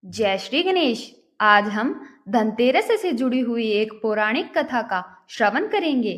जय श्री गणेश। आज हम धनतेरस से जुड़ी हुई एक पौराणिक कथा का श्रवण करेंगे।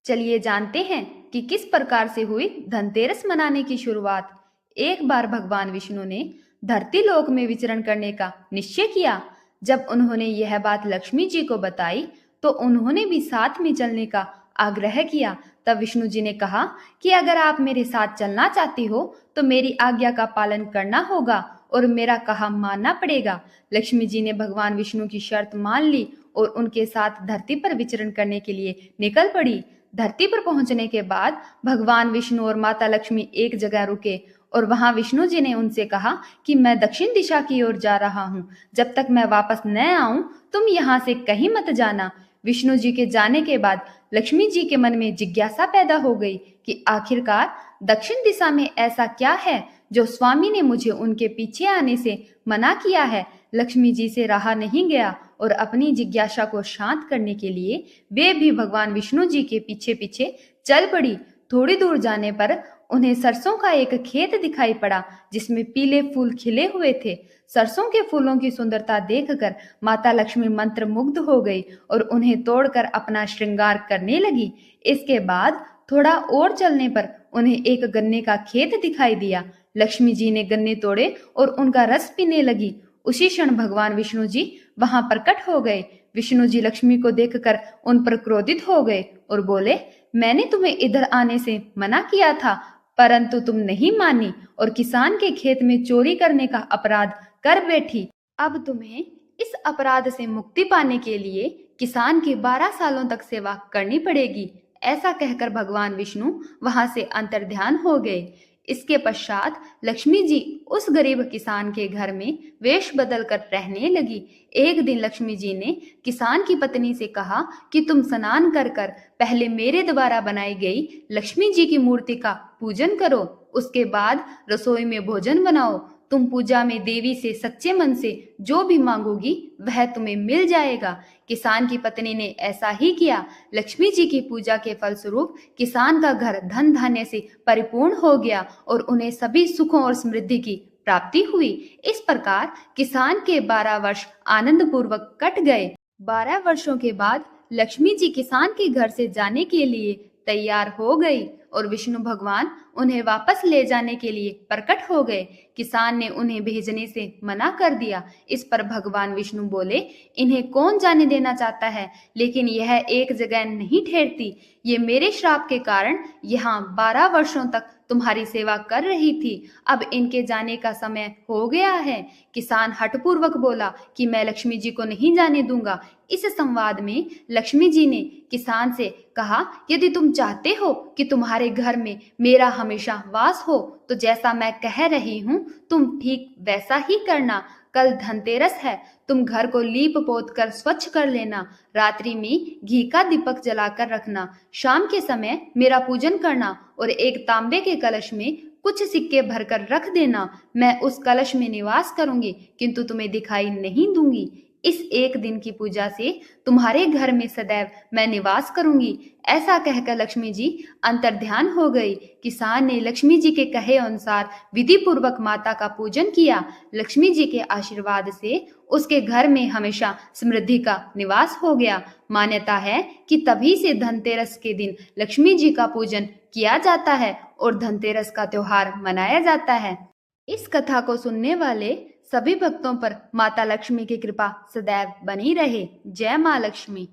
चलिए जानते हैं कि किस प्रकार से हुई धनतेरस मनाने की शुरुआत। एक बार भगवान विष्णु ने धरती लोक में विचरण करने का निश्चय किया। जब उन्होंने यह बात लक्ष्मी जी को बताई तो उन्होंने भी साथ में चलने का आग्रह किया। तब विष्णु जी ने कहा कि अगर आप मेरे साथ चलना चाहती हो तो मेरी आज्ञा का पालन करना होगा और मेरा कहा मानना पड़ेगा। लक्ष्मी जी ने भगवान विष्णु की शर्त मान ली और उनके साथ धरती पर विचरण करने के लिए निकल पड़ी। धरती पर पहुंचने के बाद भगवान विष्णु और माता लक्ष्मी एक जगह रुके और वहां विष्णु जी ने उनसे कहा कि मैं दक्षिण दिशा की ओर जा रहा हूं। जब तक मैं वापस न आऊं तुम यहाँ से कहीं मत जाना। विष्णु जी के जाने के बाद लक्ष्मी जी के मन में जिज्ञासा पैदा हो गई कि आखिरकार दक्षिण दिशा में ऐसा क्या है जो स्वामी ने मुझे उनके पीछे आने से मना किया है। लक्ष्मी जी से रहा नहीं गया और अपनी जिज्ञासा को शांत करने के लिए वे भी भगवान विष्णु जी के पीछे पीछे चल पड़ी। थोड़ी दूर जाने पर उन्हें सरसों का एक खेत दिखाई पड़ा जिसमें पीले फूल खिले हुए थे। सरसों के फूलों की सुंदरता देखकर माता लक्ष्मी मंत्र मुग्ध हो गई और उन्हें तोड़कर अपना श्रृंगार करने लगी। इसके बाद थोड़ा और चलने पर उन्हें एक गन्ने का खेत दिखाई दिया। लक्ष्मी जी ने गन्ने तोड़े और उनका रस पीने लगी। उसी क्षण भगवान विष्णु जी वहां प्रकट हो गए। विष्णु जी लक्ष्मी को देखकर उन पर क्रोधित हो गए और बोले, मैंने तुम्हें इधर आने से मना किया था परंतु तुम नहीं मानी और किसान के खेत में चोरी करने का अपराध कर बैठी। अब तुम्हें इस अपराध से मुक्ति पाने के लिए किसान की 12 सालों तक सेवा करनी पड़ेगी। ऐसा कहकर भगवान विष्णु वहां से अंतर्ध्यान हो गए। इसके पश्चात लक्ष्मी जी उस गरीब किसान के घर में वेश बदल कर रहने लगी। एक दिन लक्ष्मी जी ने किसान की पत्नी से कहा कि तुम स्नान कर कर पहले मेरे द्वारा बनाई गई लक्ष्मी जी की मूर्ति का पूजन करो, उसके बाद रसोई में भोजन बनाओ। तुम पूजा में देवी से सच्चे मन से जो भी मांगोगी वह तुम्हें मिल जाएगा। किसान की पत्नी ने ऐसा ही किया। लक्ष्मी जी की पूजा के फलस्वरूप किसान का घर धन धान्य से परिपूर्ण हो गया और उन्हें सभी सुखों और समृद्धि की प्राप्ति हुई। इस प्रकार किसान के 12 वर्ष आनंद पूर्वक कट गए। 12 वर्षों के बाद लक्ष्मी जी किसान के घर से जाने के लिए तैयार हो गई और विष्णु भगवान उन्हें वापस ले जाने के लिए प्रकट हो गए। किसान ने उन्हें भेजने से मना कर दिया। इस पर भगवान विष्णु बोले, इन्हें कौन जाने देना चाहता है, लेकिन यह एक जगह नहीं ठहरती। ये मेरे श्राप के कारण यहाँ 12 वर्षों तक तुम्हारी सेवा कर रही थी। अब इनके जाने का समय हो गया है। किसान हठपूर्वक बोला कि मैं लक्ष्मी जी को नहीं जाने दूंगा। इस संवाद में लक्ष्मी जी ने किसान से कहा, यदि तुम चाहते हो कि तुम्हारे घर में मेरा हमेशा वास हो तो जैसा मैं कह रही हूँ तुम ठीक वैसा ही करना। कल धनतेरस है, तुम घर को लीप पोत कर स्वच्छ कर लेना। रात्रि में घी का दीपक जलाकर रखना। शाम के समय मेरा पूजन करना और एक तांबे के कलश में कुछ सिक्के भरकर रख देना। मैं उस कलश में निवास करूंगी किंतु तुम्हें दिखाई नहीं दूंगी। इस एक दिन की पूजा से तुम्हारे घर में सदैव मैं निवास करूंगी। ऐसा कहकर लक्ष्मी जी अंतर्ध्यान हो गई। किसान ने लक्ष्मी जी के कहे अनुसार विधि पूर्वक माता का पूजन किया। लक्ष्मी जी के आशीर्वाद से उसके घर में हमेशा समृद्धि का निवास हो गया। मान्यता है कि तभी से धनतेरस के दिन लक्ष्मी जी का पूजन किया जाता है और धनतेरस का त्योहार मनाया जाता है। इस कथा को सुनने वाले सभी भक्तों पर माता लक्ष्मी की कृपा सदैव बनी रहे। जय मां लक्ष्मी।